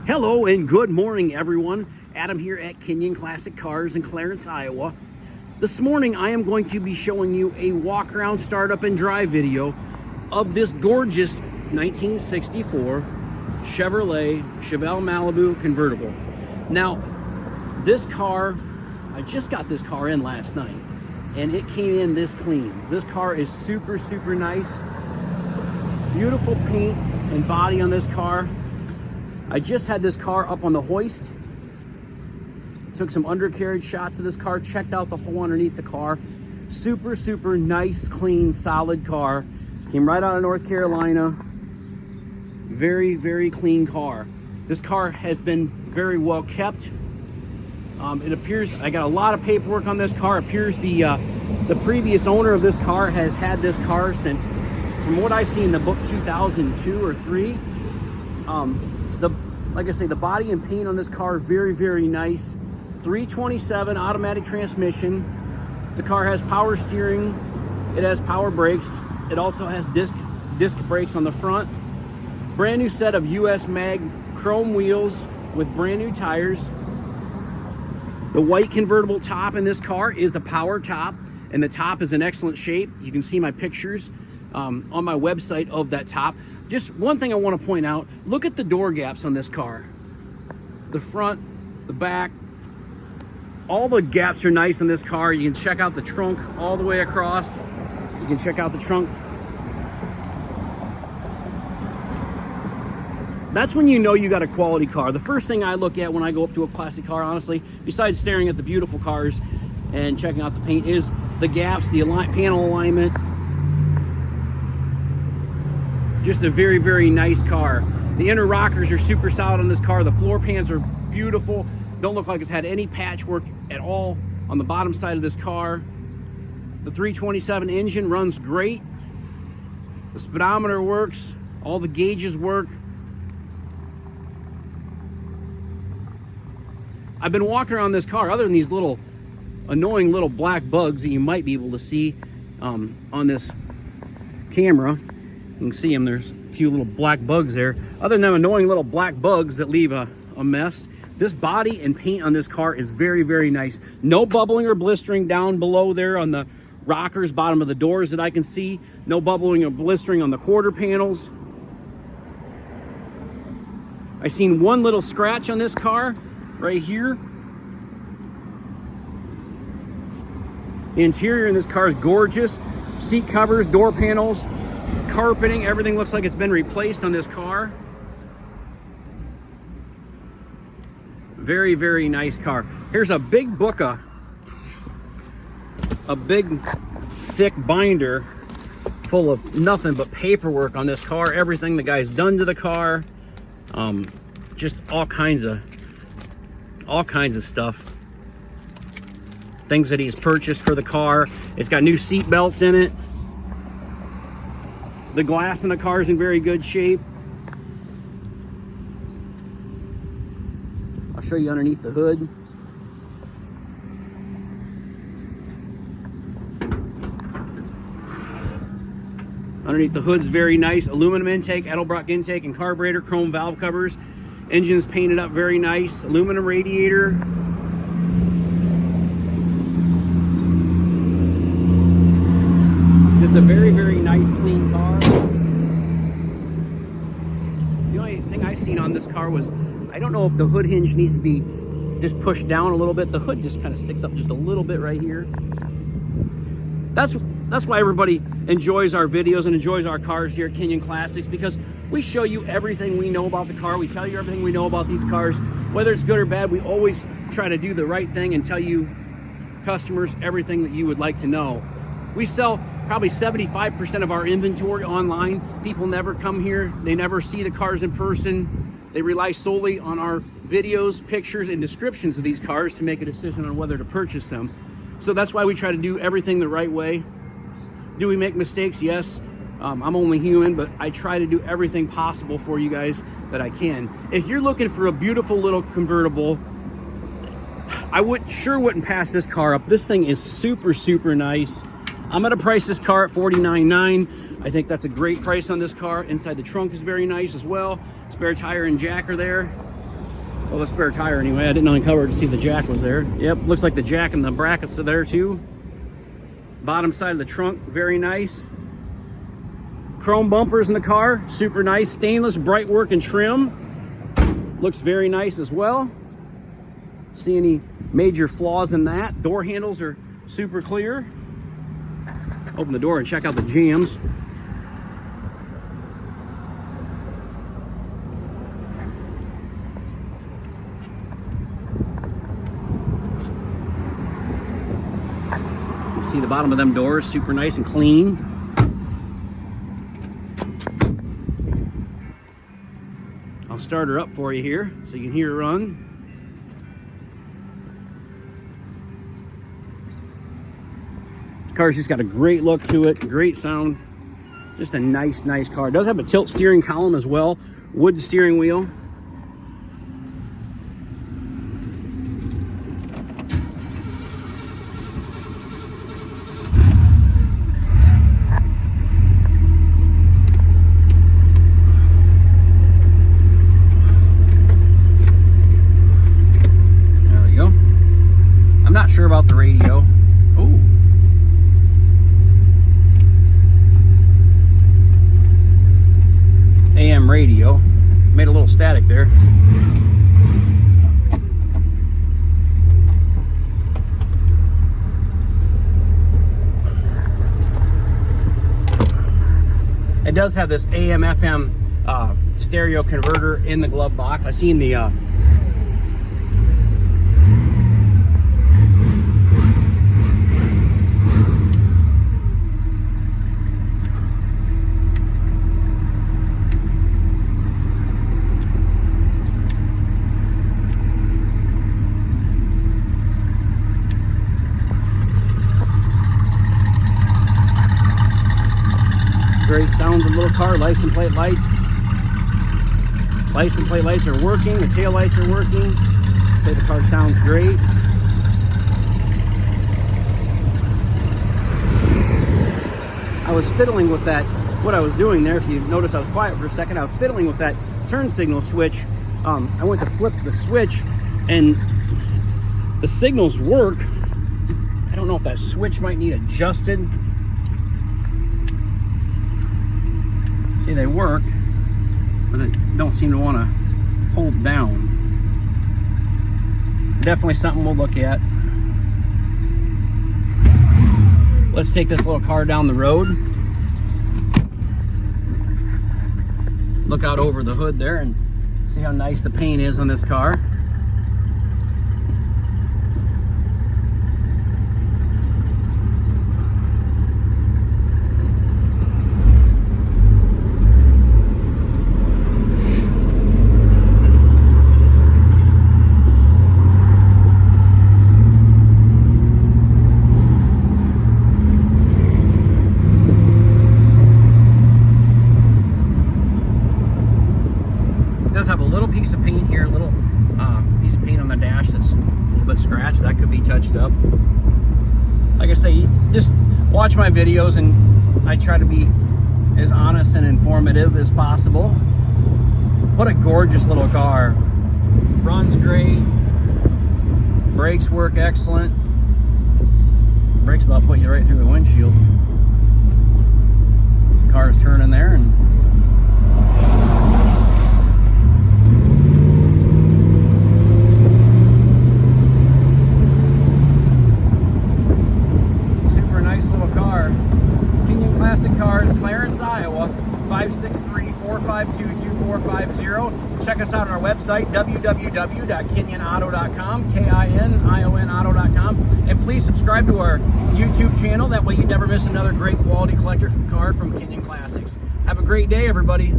Hello and good morning, everyone. Adam here at Kenyon Classic Cars in Clarence, Iowa. This morning I am going to be showing you a walk around, startup and drive video of this gorgeous 1964 Chevrolet Malibu convertible. Now, this car, I just got this car in last night and it came in this clean. This car is super nice. Beautiful paint and body on this car. I just had this car up on the hoist, took some undercarriage shots of this car, checked out the hole underneath the car. Super nice, clean, solid car. Came right out of North Carolina. Very clean car. This car has been very well kept. It appears, I got a lot of paperwork on this car. It appears the previous owner of this car has had this car since, from what I see in the book, 2002 or 3. Like I say, the body and paint on this car, very nice. 327 automatic transmission. The car has power steering. It has power brakes. It also has disc brakes on the front. Brand new set of US mag chrome wheels with brand new tires. The white convertible top in this car is a power top, and the top is in excellent shape. You can see my pictures on my website of that top. Just one thing I want to point out, look at the door gaps on this car. The front, the back, all the gaps are nice on this car. You can check out the trunk all the way across. You can check out the trunk. That's when you know you got a quality car. The first thing I look at when I go up to a classic car, honestly, besides staring at the beautiful cars and checking out the paint, is the gaps, the panel alignment. Just a very nice car. The inner rockers are super solid on this car. The floor pans are beautiful. Don't look like it's had any patchwork at all on the bottom side of this car. The 327 engine runs great. The speedometer works. All the gauges work. I've been walking around this car, other than these little annoying little black bugs that you might be able to see on this camera. You can see them, there's a few little black bugs there. Other than them annoying little black bugs that leave a mess, this body and paint on this car is very nice. No bubbling or blistering down below there on the rockers, bottom of the doors that I can see. No bubbling or blistering on the quarter panels. I seen one little scratch on this car right here. The interior in this car is gorgeous. Seat covers, door panels, carpeting, everything looks like it's been replaced on this car. Very nice car. Here's a big book, a big thick binder full of nothing but paperwork on this car. Everything the guy's done to the car. Just all kinds of stuff. Things that he's purchased for the car. It's got new seat belts in it. The glass in the car is in very good shape. I'll show you underneath the hood. Underneath the hood's very nice. Aluminum intake, Edelbrock intake, and carburetor, chrome valve covers. Engine's painted up very nice. Aluminum radiator. Just a very nice, clean car. The only thing I seen on this car was, I don't know if the hood hinge needs to be just pushed down a little bit. The hood just kind of sticks up just a little bit right here. That's why everybody enjoys our videos and enjoys our cars here at Kenyon Classics, because we show you everything we know about the car. We tell you everything we know about these cars. Whether it's good or bad, we always try to do the right thing and tell you customers everything that you would like to know. We sell probably 75% of our inventory online. People never come here. They never see the cars in person. They rely solely on our videos, pictures, and descriptions of these cars to make a decision on whether to purchase them. So that's why we try to do everything the right way. Do we make mistakes? Yes. I'm only human, but I try to do everything possible for you guys that I can. If you're looking for a beautiful little convertible, I wouldn't pass this car up. This thing is super nice. I'm gonna price this car at $49,900. I think that's a great price on this car. Inside the trunk is very nice as well. Spare tire and jack are there. Well, the spare tire anyway. I didn't uncover it to see the jack was there. Yep, looks like the jack and the brackets are there too. Bottom side of the trunk, very nice. Chrome bumpers in the car, super nice. Stainless, bright work and trim. Looks very nice as well. See any major flaws in that? Door handles are super clear. Open the door and check out the jams. You see the bottom of them doors, super nice and clean. I'll start her up for you here so you can hear her run. The car's just got a great look to it, great sound. Just a nice car. It does have a tilt steering column as well, wood steering wheel. I'm not sure about the radio. Ooh. AM radio. Made a little static there. It does have this AM FM stereo converter in the glove box. I seen the great sounds of the little car. License plate lights. License plate lights are working. The tail lights are working. Say the car sounds great. I was fiddling with that. What I was doing there, if you notice I was quiet for a second, I was fiddling with that turn signal switch. I went to flip the switch and the signals work. I don't know if that switch might need adjusted. See, they work, but they don't seem to want to hold down. Definitely something we'll look at. Let's take this little car down the road. Look out over the hood there and see how nice the paint is on this car. Does have a little piece of paint here, a little piece of paint on the dash that's a little bit scratched. That could be touched up. Like I say, just watch my videos and I try to be as honest and informative as possible. What a gorgeous little car. Runs great. Brakes work excellent. Brakes about put you right through the windshield. The car's turning there and Classic Cars, Clarence, Iowa, 563-452-2450. Check us out on our website, www.kinyonauto.com, KINIONauto.com. And please subscribe to our YouTube channel. That way you never miss another great quality collector car from Kenyon Classics. Have a great day, everybody.